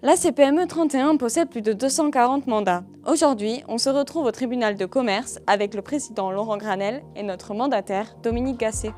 La CPME 31 possède plus de 240 mandats. Aujourd'hui, on se retrouve au tribunal de commerce avec le président Laurent Granel et notre mandataire Dominique Gasset.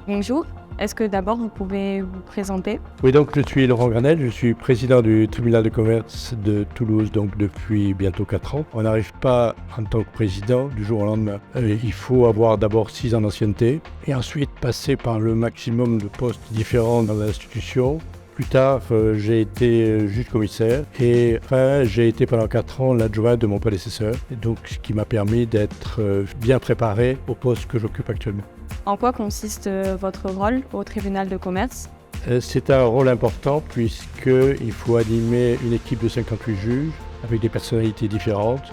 Bonjour, est-ce que d'abord vous pouvez vous présenter? Oui, donc je suis Laurent Granel, je suis président du tribunal de commerce de Toulouse donc depuis bientôt 4 ans. On n'arrive pas en tant que président du jour au lendemain. Il faut avoir d'abord 6 ans d'ancienneté et ensuite passer par le maximum de postes différents dans l'institution. Plus tard, j'ai été juge commissaire et enfin, j'ai été pendant 4 ans l'adjoint de mon prédécesseur, et donc ce qui m'a permis d'être bien préparé au poste que j'occupe actuellement. En quoi consiste votre rôle au tribunal de commerce? C'est un rôle important puisqu'il faut animer une équipe de 58 juges avec des personnalités différentes.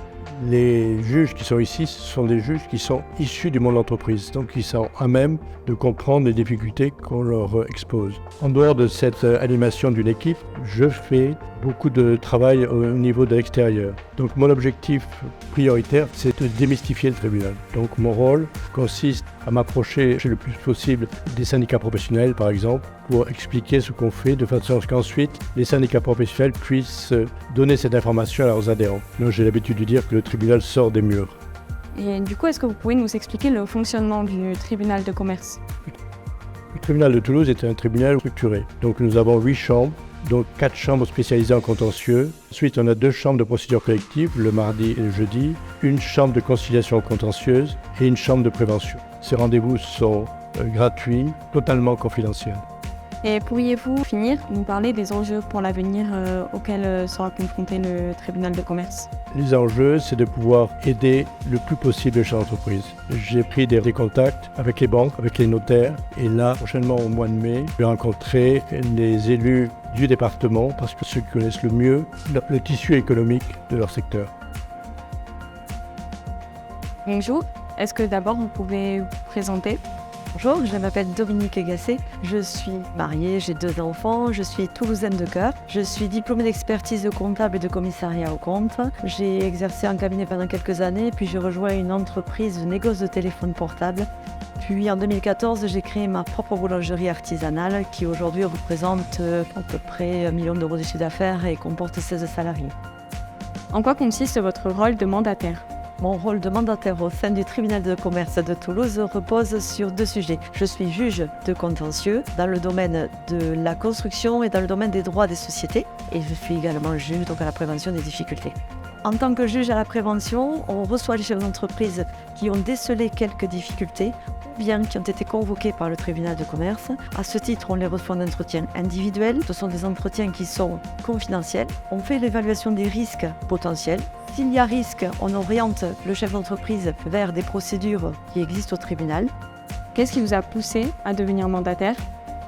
Les juges qui sont ici, ce sont des juges qui sont issus du monde de l'entreprise, donc ils sont à même de comprendre les difficultés qu'on leur expose. En dehors de cette animation d'une équipe, je fais beaucoup de travail au niveau de l'extérieur. Donc mon objectif prioritaire, c'est de démystifier le tribunal. Donc mon rôle consiste à m'approcher le plus possible des syndicats professionnels, par exemple, pour expliquer ce qu'on fait, de façon à ce qu'ensuite les syndicats professionnels puissent donner cette information à leurs adhérents. Donc j'ai l'habitude de dire que le tribunal sort des murs. Et du coup, est-ce que vous pouvez nous expliquer le fonctionnement du tribunal de commerce? Le tribunal de Toulouse est un tribunal structuré. Donc nous avons 8 chambres, donc 4 chambres spécialisées en contentieux. Ensuite, on a 2 chambres de procédure collective, le mardi et le jeudi, une chambre de conciliation contentieuse et une chambre de prévention. Ces rendez-vous sont gratuits, totalement confidentiels. Et pourriez-vous finir nous parler des enjeux pour l'avenir auxquels sera confronté le tribunal de commerce? Les enjeux, c'est de pouvoir aider le plus possible les chefs d'entreprise. J'ai pris des contacts avec les banques, avec les notaires, et là, prochainement au mois de mai, je vais rencontrer les élus du département parce que ceux qui connaissent le mieux le tissu économique de leur secteur. Bonjour, est-ce que d'abord vous pouvez vous présenter? Bonjour, je m'appelle Dominique Gasset, je suis mariée, j'ai 2 enfants, je suis toulousaine de cœur, je suis diplômée d'expertise comptable et de commissariat aux comptes. J'ai exercé en cabinet pendant quelques années, puis j'ai rejoint une entreprise de négoce de téléphone portable. Puis en 2014, j'ai créé ma propre boulangerie artisanale qui aujourd'hui représente à peu près 1 million d'euros de chiffre d'affaires et comporte 16 salariés. En quoi consiste votre rôle de mandataire? Mon rôle de mandataire au sein du tribunal de commerce de Toulouse repose sur 2 sujets. Je suis juge de contentieux dans le domaine de la construction et dans le domaine des droits des sociétés. Et je suis également juge donc à la prévention des difficultés. En tant que juge à la prévention, on reçoit les chefs d'entreprise qui ont décelé quelques difficultés ou bien qui ont été convoqués par le tribunal de commerce. À ce titre, on les reçoit en entretien individuel. Ce sont des entretiens qui sont confidentiels. On fait l'évaluation des risques potentiels. S'il y a risque, on oriente le chef d'entreprise vers des procédures qui existent au tribunal. Qu'est-ce qui vous a poussé à devenir mandataire?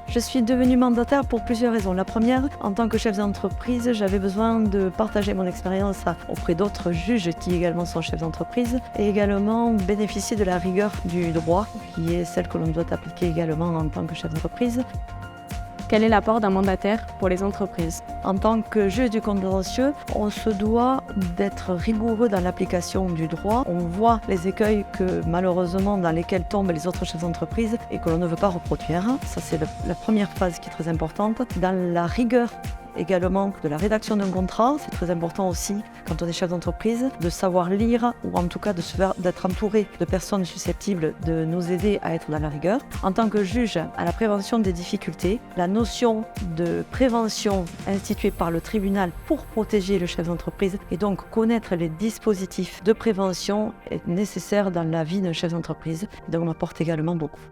Je suis devenue mandataire pour plusieurs raisons. La première, en tant que chef d'entreprise, j'avais besoin de partager mon expérience auprès d'autres juges qui également sont chefs d'entreprise et également bénéficier de la rigueur du droit qui est celle que l'on doit appliquer également en tant que chef d'entreprise. Quel est l'apport d'un mandataire pour les entreprises? En tant que juge du contentieux, on se doit d'être rigoureux dans l'application du droit. On voit les écueils malheureusement dans lesquels tombent les autres chefs d'entreprise et que l'on ne veut pas reproduire. Ça, c'est la première phase qui est très importante. Dans la rigueur également de la rédaction d'un contrat, c'est très important aussi quand on est chef d'entreprise de savoir lire ou en tout cas d'être entouré de personnes susceptibles de nous aider à être dans la rigueur. En tant que juge à la prévention des difficultés, la notion de prévention instituée par le tribunal pour protéger le chef d'entreprise et donc connaître les dispositifs de prévention est nécessaire dans la vie d'un chef d'entreprise et donc m'apporte également beaucoup.